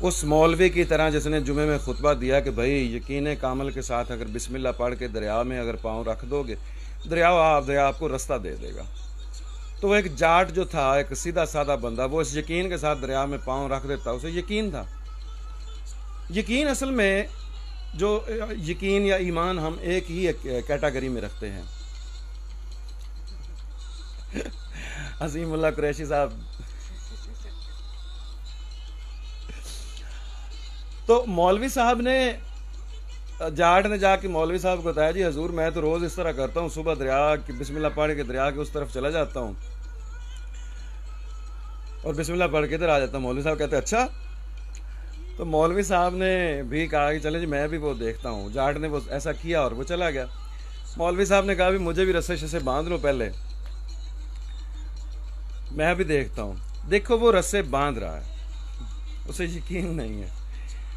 اس مولوی کی طرح جس نے جمعے میں خطبہ دیا کہ بھائی یقین کامل کے ساتھ اگر بسم اللہ پڑھ کے دریا میں اگر پاؤں رکھ دو گے دریا آپ کو رستہ دے دے گا. تو وہ ایک جاٹ جو تھا، ایک سیدھا سادہ بندہ، وہ اس یقین کے ساتھ دریا میں پاؤں رکھ دیتا. اسے یقین تھا. یقین اصل میں جو یقین یا ایمان ہم ایک ہی کیٹیگری میں رکھتے ہیں. عظیم اللہ قریشی صاحب. تو مولوی صاحب نے، جاٹ نے جا کے مولوی صاحب کو بتایا، جی حضور میں تو روز اس طرح کرتا ہوں، صبح دریا کی بسم اللہ پڑھ کے دریا کے اس طرف چلا جاتا ہوں اور بسم اللہ پڑھ کے ادھر آ جاتا ہوں. مولوی صاحب کہتے اچھا. تو مولوی صاحب نے بھی کہا کہ چلے جی میں بھی وہ دیکھتا ہوں. جاٹ نے وہ ایسا کیا اور وہ چلا گیا. مولوی صاحب نے کہا بھی مجھے بھی رسے سے باندھ لو پہلے، میں بھی دیکھتا ہوں. دیکھو وہ رسے باندھ رہا ہے، اسے یقین نہیں ہے.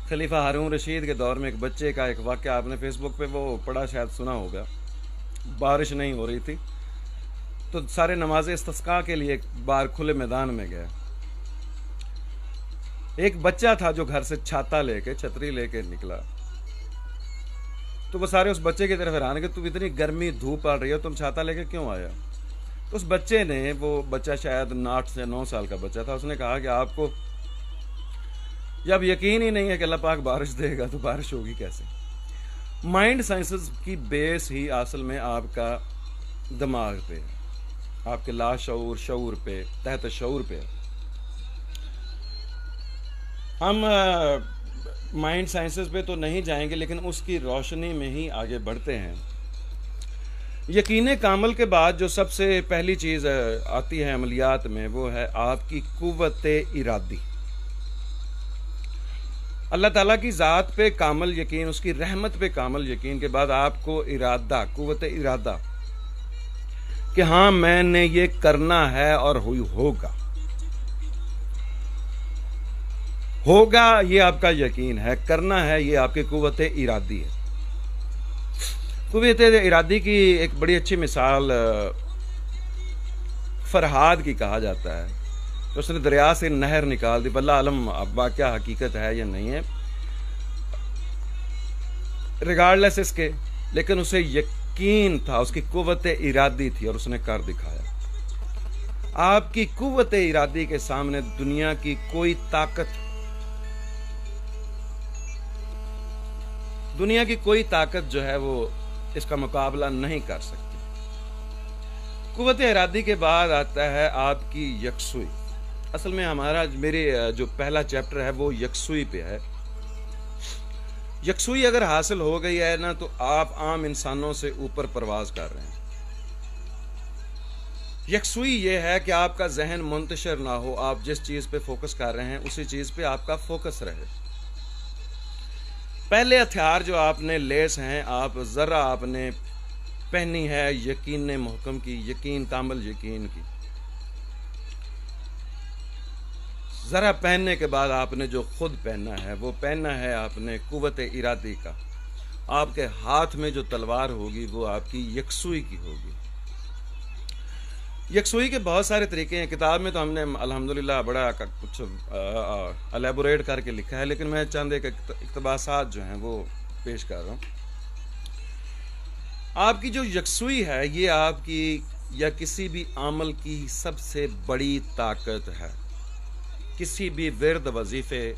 خلیفہ ہارون رشید کے دور میں ایک بچے کا ایک واقعہ آپ نے فیس بک پہ وہ پڑھا، شاید سنا ہوگا. بارش نہیں ہو رہی تھی تو سارے نماز استسقاء کے لیے باہر کھلے میدان میں گئے. ایک بچہ تھا جو گھر سے چھاتا لے کے، چھتری لے کے نکلا. تو وہ سارے اس بچے کی طرف حیران کہ تم اتنی گرمی دھوپ پڑ رہی ہے، تم چھاتا لے کے کیوں آیا؟ تو اس بچے نے، وہ بچہ شاید 8 سے 9 سال کا بچہ تھا، اس نے کہا کہ آپ کو جب یقین ہی نہیں ہے کہ اللہ پاک بارش دے گا تو بارش ہوگی کیسے؟ مائنڈ سائنسز کی بیس ہی اصل میں آپ کا دماغ پہ، آپ کے لا شعور، شعور پہ، تحت شعور پہ. ہم مائنڈ سائنسز پہ تو نہیں جائیں گے لیکن اس کی روشنی میں ہی آگے بڑھتے ہیں. یقین کامل کے بعد جو سب سے پہلی چیز آتی ہے عملیات میں وہ ہے آپ کی قوت ارادی. اللہ تعالیٰ کی ذات پہ کامل یقین، اس کی رحمت پہ کامل یقین کے بعد آپ کو ارادہ، قوت ارادہ کہ ہاں میں نے یہ کرنا ہے اور ہوگا، یہ آپ کا یقین ہے. کرنا ہے یہ آپ کی قوت ارادی ہے. قوت ارادی کی ایک بڑی اچھی مثال فرہاد کی کہا جاتا ہے. اس نے دریا سے نہر نکال دی. واللہ علم اب واقعہ حقیقت ہے یا نہیں ہے، ریگارڈلیس اس کے، لیکن اسے یقین تھا، اس کی قوت ارادی تھی اور اس نے کر دکھایا. آپ کی قوت ارادی کے سامنے دنیا کی کوئی طاقت جو ہے وہ اس کا مقابلہ نہیں کر سکتی. قوت ارادی کے بعد آتا ہے آپ کی یکسوئی. اصل میں میری جو پہلا چیپٹر ہے وہ یکسوئی پہ ہے. یکسوئی اگر حاصل ہو گئی ہے نا تو آپ عام انسانوں سے اوپر پرواز کر رہے ہیں. یکسوئی یہ ہے کہ آپ کا ذہن منتشر نہ ہو، آپ جس چیز پہ فوکس کر رہے ہیں اسی چیز پہ آپ کا فوکس رہے. پہلے ہتھیار جو آپ نے لیس ہیں، آپ ذرا آپ نے پہنی ہے یقین محکم کی، یقین کامل یقین کی. ذرا پہننے کے بعد آپ نے جو خود پہننا ہے وہ پہننا ہے آپ نے قوت ارادی کا. آپ کے ہاتھ میں جو تلوار ہوگی وہ آپ کی یکسوئی کی ہوگی. یکسوئی کے بہت سارے طریقے ہیں. کتاب میں تو ہم نے الحمدللہ بڑا کچھ الیبوریٹ کر کے لکھا ہے، لیکن میں چند ایک اقتباسات جو ہیں وہ پیش کر رہا ہوں. آپ کی جو یکسوئی ہے یہ آپ کی یا کسی بھی عمل کی سب سے بڑی طاقت ہے. کسی بھی ورد وظیفے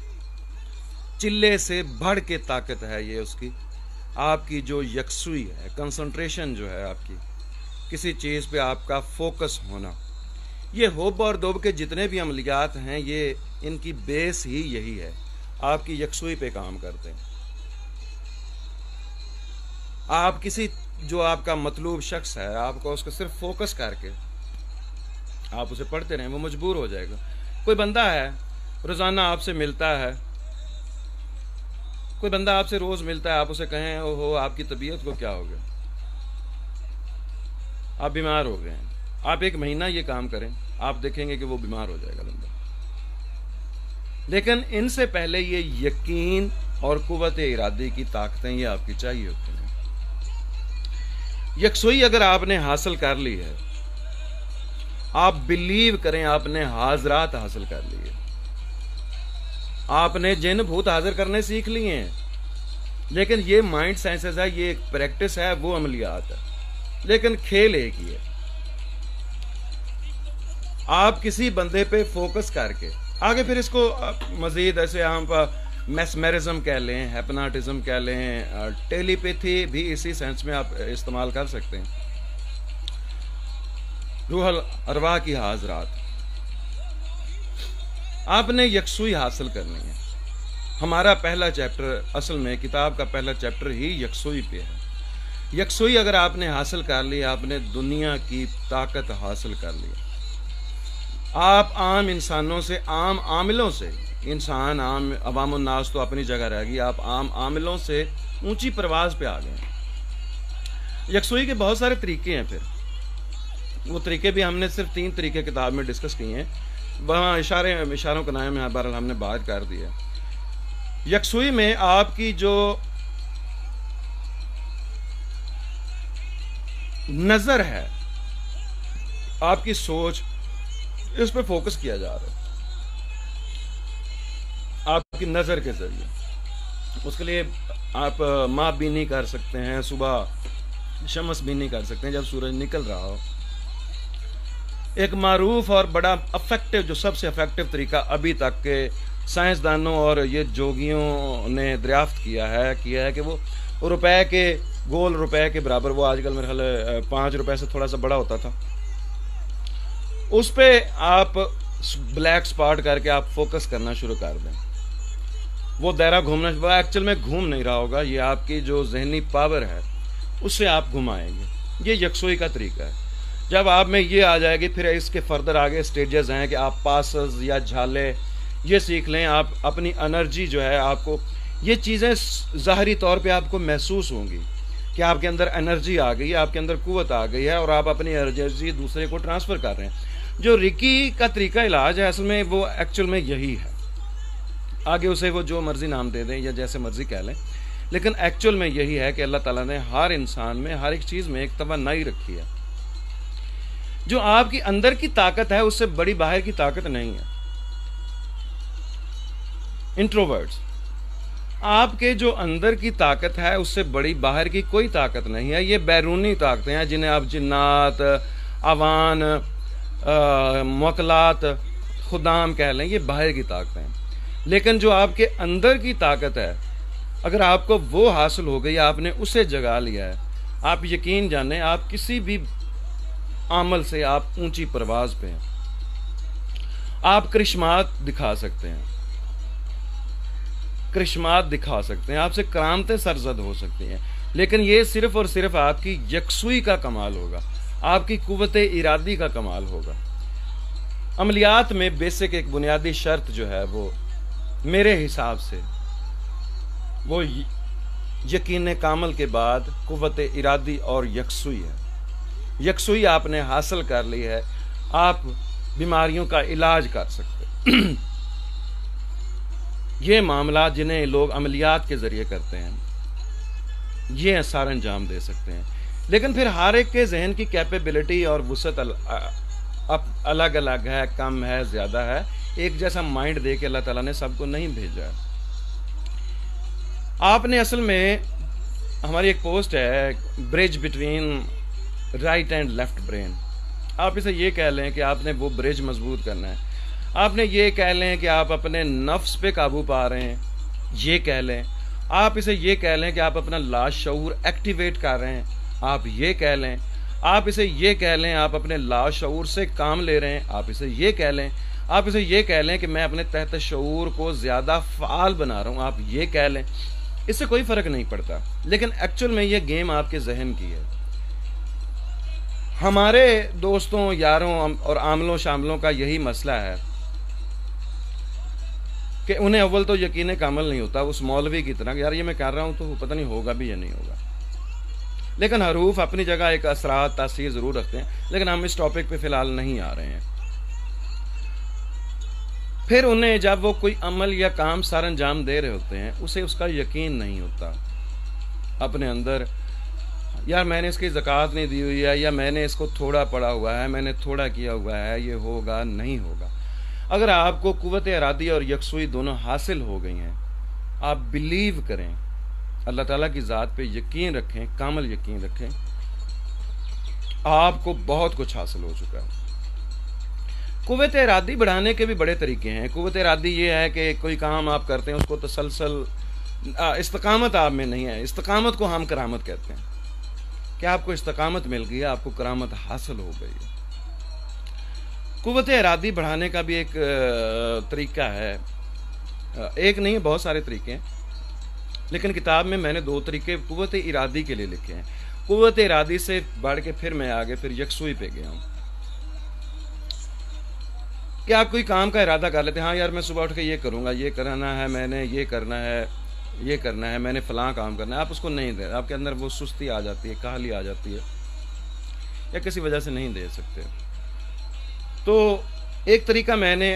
چلے سے بڑھ کے طاقت ہے یہ اس کی. آپ کی جو یکسوئی ہے، کنسنٹریشن جو ہے آپ کی، کسی چیز پہ آپ کا فوکس ہونا. یہ ہوب اور دوب کے جتنے بھی عملیات ہیں یہ ان کی بیس ہی یہی ہے، آپ کی یکسوئی پہ کام کرتے ہیں. آپ کسی جو آپ کا مطلوب شخص ہے، آپ کو اس کو صرف فوکس کر کے آپ اسے پڑھتے رہیں، وہ مجبور ہو جائے گا. کوئی بندہ ہے روزانہ آپ سے ملتا ہے، کوئی بندہ آپ سے روز ملتا ہے، آپ اسے کہیں اوہو آپ کی طبیعت کو کیا ہو گیا، آپ بیمار ہو گئے ہیں، آپ 1 مہینہ یہ کام کریں، آپ دیکھیں گے کہ وہ بیمار ہو جائے گا بندہ. لیکن ان سے پہلے یہ یقین اور قوت ارادی کی طاقتیں یہ آپ کی چاہیے ہوتی ہیں. یکسوئی اگر آپ نے حاصل کر لی ہے، آپ بلیو کریں آپ نے حاضرات حاصل کر لی ہے. آپ نے جن بھوت حاضر کرنے سیکھ لیے ہیں، لیکن یہ مائنڈ سائنسز ہے، یہ ایک پریکٹس ہے، وہ عملیات ہے، لیکن کھیل ایک ہی ہے۔ آپ کسی بندے پہ فوکس کر کے آگے پھر اس کو مزید ایسے ہم میسمرزم کہہ لیں، ہیپناٹزم کہہ لیں، ٹیلی پیتھی بھی اسی سینس میں آپ استعمال کر سکتے ہیں، روح الارواح کی حاضرات۔ آپ نے یکسوئی حاصل کرنی ہے۔ ہمارا پہلا چیپٹر، اصل میں کتاب کا پہلا چیپٹر ہی یکسوئی پہ ہے۔ یکسوئی اگر آپ نے حاصل کر لی، آپ نے دنیا کی طاقت حاصل کر لی۔ آپ عام انسانوں سے، عام عاملوں سے، انسان عام عوام الناس تو اپنی جگہ رہ گئی، آپ عام عاملوں سے اونچی پرواز پہ آ گئے۔ یکسوئی کے بہت سارے طریقے ہیں، پھر وہ طریقے بھی ہم نے صرف 3 طریقے کتاب میں ڈسکس کیے ہیں، وہاں اشاروں کا نام ہے، بہرحال ہم نے بات کر دی ہے۔ یکسوئی میں آپ کی جو نظر ہے، آپ کی سوچ، اس پہ فوکس کیا جا رہا ہے آپ کی نظر کے ذریعے۔ اس کے لیے آپ ماہ بینی کر سکتے ہیں، صبح شمس بینی کر سکتے ہیں جب سورج نکل رہا ہو۔ ایک معروف اور بڑا افیکٹو، جو سب سے افیکٹو طریقہ ابھی تک کے سائنسدانوں اور یہ جوگیوں نے دریافت کیا ہے کہ وہ روپے کے، گول روپے کے برابر، وہ آج کل میرے خیال 5 روپے سے تھوڑا سا بڑا ہوتا تھا، اس پہ آپ بلیک سپاٹ کر کے آپ فوکس کرنا شروع کر دیں۔ وہ دائرہ گھومنا، وہ ایکچول میں گھوم نہیں رہا ہوگا، یہ آپ کی جو ذہنی پاور ہے اس سے آپ گھمائیں گے۔ یہ یکسوئی کا طریقہ ہے۔ جب آپ میں یہ آ جائے گی، پھر اس کے فردر آگے سٹیجز ہیں کہ آپ پاسز یا جھالے یہ سیکھ لیں۔ آپ اپنی انرجی جو ہے، آپ کو یہ چیزیں ظاہری طور پہ آپ کو محسوس ہوں گی کہ آپ کے اندر انرجی آ گئی ہے، آپ کے اندر قوت آ گئی ہے، اور آپ اپنی انرجی دوسرے کو ٹرانسفر کر رہے ہیں۔ جو ریکی کا طریقہ علاج ہے، اصل میں وہ ایکچول میں یہی ہے۔ آگے اسے وہ جو مرضی نام دے دیں یا جیسے مرضی کہہ لیں، لیکن ایکچول میں یہی ہے کہ اللہ تعالیٰ نے ہر انسان میں، ہر ایک چیز میں ایک توانائی رکھی ہے۔ جو آپ کی اندر کی طاقت ہے، اس سے بڑی باہر کی طاقت نہیں ہے۔ انٹروورٹس، آپ کے جو اندر کی طاقت ہے، اس سے بڑی باہر کی کوئی طاقت نہیں ہے۔ یہ بیرونی طاقتیں ہیں، جنہیں آپ جنات، عوان، موکلات، خدام کہہ لیں، یہ باہر کی طاقتیں ہیں۔ لیکن جو آپ کے اندر کی طاقت ہے، اگر آپ کو وہ حاصل ہو گئی، آپ نے اسے جگا لیا ہے، آپ یقین جانیں، آپ کسی بھی عمل سے آپ اونچی پرواز پہ ہیں۔ آپ کرشمات دکھا سکتے ہیں، کرشمات دکھا سکتے ہیں، آپ سے کرامتیں سرزد ہو سکتی ہیں، لیکن یہ صرف اور صرف آپ کی یکسوئی کا کمال ہوگا، آپ کی قوت ارادی کا کمال ہوگا۔ عملیات میں بیسک ایک بنیادی شرط جو ہے، وہ میرے حساب سے وہ یقین کامل کے بعد قوت ارادی اور یکسوئی ہے۔ یکسوئی آپ نے حاصل کر لی ہے، آپ بیماریوں کا علاج کر سکتے۔ یہ معاملات جنہیں لوگ عملیات کے ذریعے کرتے ہیں، یہ سارا انجام دے سکتے ہیں، لیکن پھر ہر ایک کے ذہن کی کیپیبلٹی اور وسعت الگ الگ ہے، کم ہے، زیادہ ہے۔ ایک جیسا مائنڈ دے کے اللہ تعالیٰ نے سب کو نہیں بھیجا ہے۔ آپ نے اصل میں، ہماری ایک پوسٹ ہے، bridge between right and left brain, آپ اسے یہ کہہ لیں کہ آپ نے وہ برج مضبوط کرنا ہے۔ آپ نے یہ کہہ لیں کہ آپ اپنے نفس پہ قابو پا رہے ہیں، یہ کہہ لیں۔ آپ اسے یہ کہہ لیں کہ آپ اپنا لاشعور ایکٹیویٹ کر رہے ہیں، آپ یہ کہہ لیں۔ آپ اسے یہ کہہ لیں آپ اپنے لاشعور سے کام لے رہے ہیں، آپ اسے یہ کہہ لیں۔ آپ اسے یہ کہہ لیں کہ میں اپنے تحت شعور کو زیادہ فعال بنا رہا ہوں، آپ یہ کہہ لیں۔ اس سے کوئی فرق نہیں پڑتا، لیکن ایکچول میں یہ گیم آپ کے ذہن کی ہے۔ ہمارے دوستوں، یاروں اور عاملوں شاملوں کا یہی مسئلہ ہے کہ انہیں اول تو یقین کامل نہیں ہوتا، اس مولوی کی طرح کہ یار یہ میں کر رہا ہوں تو پتہ نہیں ہوگا بھی یا نہیں ہوگا۔ لیکن حروف اپنی جگہ ایک اثرات، تاثیر ضرور رکھتے ہیں، لیکن ہم اس ٹاپک پہ فی الحال نہیں آ رہے ہیں۔ پھر انہیں جب وہ کوئی عمل یا کام سر انجام دے رہے ہوتے ہیں، اسے اس کا یقین نہیں ہوتا اپنے اندر، یار میں نے اس کی زکوٰۃ نہیں دی ہوئی ہے، یا میں نے اس کو تھوڑا پڑھا ہوا ہے، میں نے تھوڑا کیا ہوا ہے، یہ ہوگا نہیں ہوگا۔ اگر آپ کو قوت ارادی اور یکسوئی دونوں حاصل ہو گئی ہیں، آپ بلیو کریں، اللہ تعالیٰ کی ذات پہ یقین رکھیں، کامل یقین رکھیں، آپ کو بہت کچھ حاصل ہو چکا ہے۔ قوت ارادی بڑھانے کے بھی بڑے طریقے ہیں۔ قوت ارادی یہ ہے کہ کوئی کام آپ کرتے ہیں، اس کو تسلسل، استقامت آپ میں نہیں ہے۔ استقامت کو ہم کرامت کہتے ہیں کہ آپ کو استقامت مل گئی، آپ کو کرامت حاصل ہو گئی۔ قوت ارادی بڑھانے کا بھی ایک طریقہ ہے، ایک نہیں، بہت سارے طریقے ہیں، لیکن کتاب میں میں نے 2 طریقے قوت ارادی کے لیے لکھے ہیں۔ قوت ارادی سے بڑھ کے پھر میں آگے پھر یکسوئی پہ گیا ہوں کہ آپ کوئی کام کا ارادہ کر لیتے ہیں، ہاں یار میں صبح اٹھ کے یہ کروں گا، یہ کرنا ہے، میں نے یہ کرنا ہے، یہ کرنا ہے، میں نے فلاں کام کرنا ہے، آپ اس کو نہیں دے، آپ کے اندر وہ سستی آ جاتی ہے، کاہلی آ جاتی ہے، یا کسی وجہ سے نہیں دے سکتے۔ تو ایک طریقہ میں نے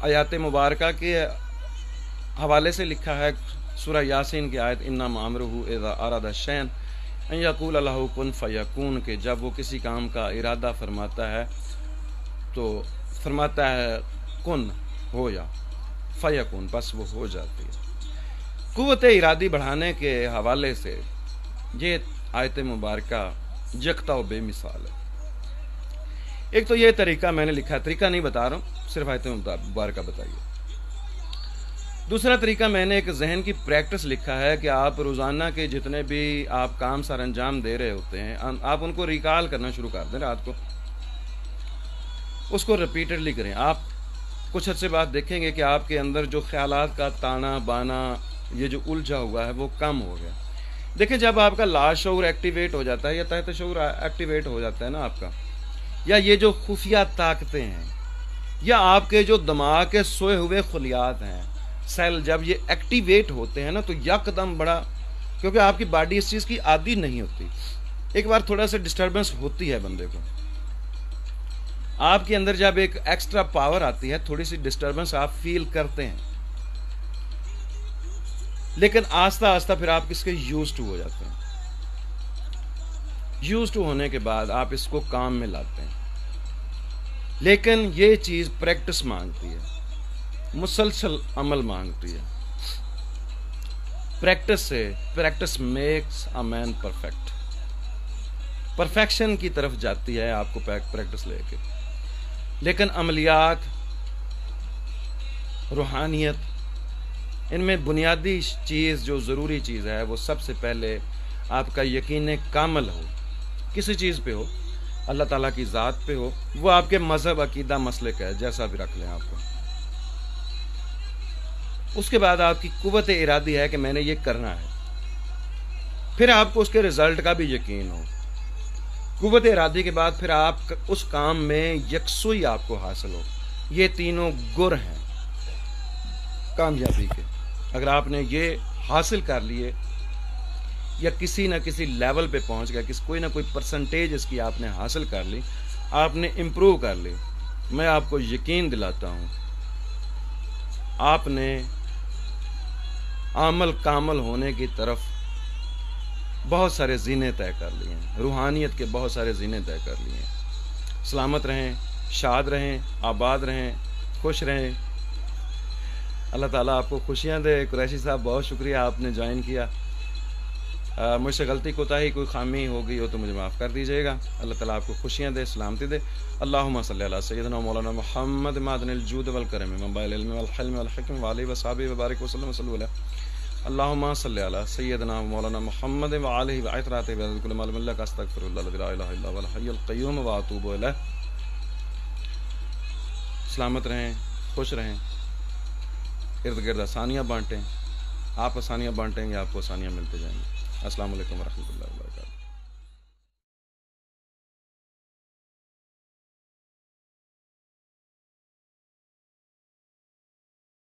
آیات مبارکہ کے حوالے سے لکھا ہے، سورہ یاسین کی آیت انما امرہ اذا اراد شیئا ان یقول لہ کن فیکون، کہ جب وہ کسی کام کا ارادہ فرماتا ہے تو فرماتا ہے کن، ہو جا، فیکون، بس وہ ہو جاتی ہے۔ قوت ارادی بڑھانے کے حوالے سے یہ آیت مبارکہ یکتا و بے مثال ہے۔ ایک تو یہ طریقہ میں نے لکھا ہے، طریقہ نہیں بتا رہا ہوں، صرف آیت مبارکہ بتائیے۔ دوسرا طریقہ میں نے ایک ذہن کی پریکٹس لکھا ہے کہ آپ روزانہ کے جتنے بھی آپ کام سر انجام دے رہے ہوتے ہیں، آپ ان کو ریکال کرنا شروع کر دیں، رات کو اس کو ریپیٹڈلی کریں۔ آپ کچھ عرصے بعد دیکھیں گے کہ آپ کے اندر جو خیالات کا تانا بانا، یہ جو الجھا ہوا ہے، وہ کم ہو گیا۔ دیکھیں جب آپ کا لا شعور ایکٹیویٹ ہو جاتا ہے یا تحت شعور ایکٹیویٹ ہو جاتا ہے نا آپ کا، یا یہ جو خفیہ طاقتیں ہیں، یا آپ کے جو دماغ کے سوئے ہوئے خلیات ہیں، سیل، جب یہ ایکٹیویٹ ہوتے ہیں نا تو یکدم بڑا، کیونکہ آپ کی باڈی اس چیز کی عادی نہیں ہوتی، ایک بار تھوڑا سا ڈسٹربنس ہوتی ہے بندے کو، آپ کے اندر جب ایک ایکسٹرا پاور آتی ہے، تھوڑی سی ڈسٹربنس آپ فیل کرتے ہیں، لیکن آہستہ آہستہ پھر آپ کس کے یوز ٹو ہو جاتے ہیں۔ یوز ٹو ہونے کے بعد آپ اس کو کام میں لاتے ہیں، لیکن یہ چیز پریکٹس مانگتی ہے، مسلسل عمل مانگتی ہے۔ Practice makes a man perfect, perfection کی طرف جاتی ہے آپ کو پریکٹس لے کے، لیکن عملیات، روحانیت، ان میں بنیادی چیز جو ضروری چیز ہے وہ سب سے پہلے آپ کا یقین کامل ہو، کسی چیز پہ ہو، اللہ تعالیٰ کی ذات پہ ہو، وہ آپ کے مذہب، عقیدہ، مسلک ہے، جیسا بھی رکھ لیں آپ کو۔ اس کے بعد آپ کی قوت ارادی ہے کہ میں نے یہ کرنا ہے، پھر آپ کو اس کے رزلٹ کا بھی یقین ہو۔ قوت ارادی کے بعد پھر آپ اس کام میں یکسوئی آپ کو حاصل ہو۔ یہ تینوں گر ہیں کامیابی کے۔ اگر آپ نے یہ حاصل کر لیے، یا کسی نہ کسی لیول پہ پہنچ گیا، کوئی نہ کوئی پرسنٹیج اس کی آپ نے حاصل کر لی، آپ نے امپروو کر لی، میں آپ کو یقین دلاتا ہوں آپ نے عمل کامل ہونے کی طرف بہت سارے زینے طے کر لیے ہیں، روحانیت کے بہت سارے زینے طے کر لیے ہیں۔ سلامت رہیں، شاد رہیں، آباد رہیں، خوش رہیں۔ اللہ تعالیٰ آپ کو خوشیاں دے۔ قریشی صاحب بہت شکریہ، آپ نے جوائن کیا۔ مجھ سے غلطی کوتاہی کوئی خامی ہو گئی ہو تو مجھے معاف کر دیجیے گا۔ اللہ تعالیٰ آپ کو خوشیاں دے، سلامتی دے۔ اللہم صلی علی سیدنا مولانا محمد معدن الجود والکرم منبع العلم والحلم والحکم وآلہ وصحبہ وبارک وسلم وصلی علیہ۔ اللہم صلی علی سیدنا مولانا محمد وآلہ وعطرات بعدد کل معلوم اللہ کا استغفر اللہ لا الہ الا هو الحی القیوم واتوب الیہ۔ سلامت رہیں، خوش رہیں، ارد گرد آسانیاں بانٹیں۔ آپ آسانیاں بانٹیں گے، آپ کو آسانیاں ملتے جائیں گے۔ السلام علیکم ورحمۃ اللہ وبرکاتہ۔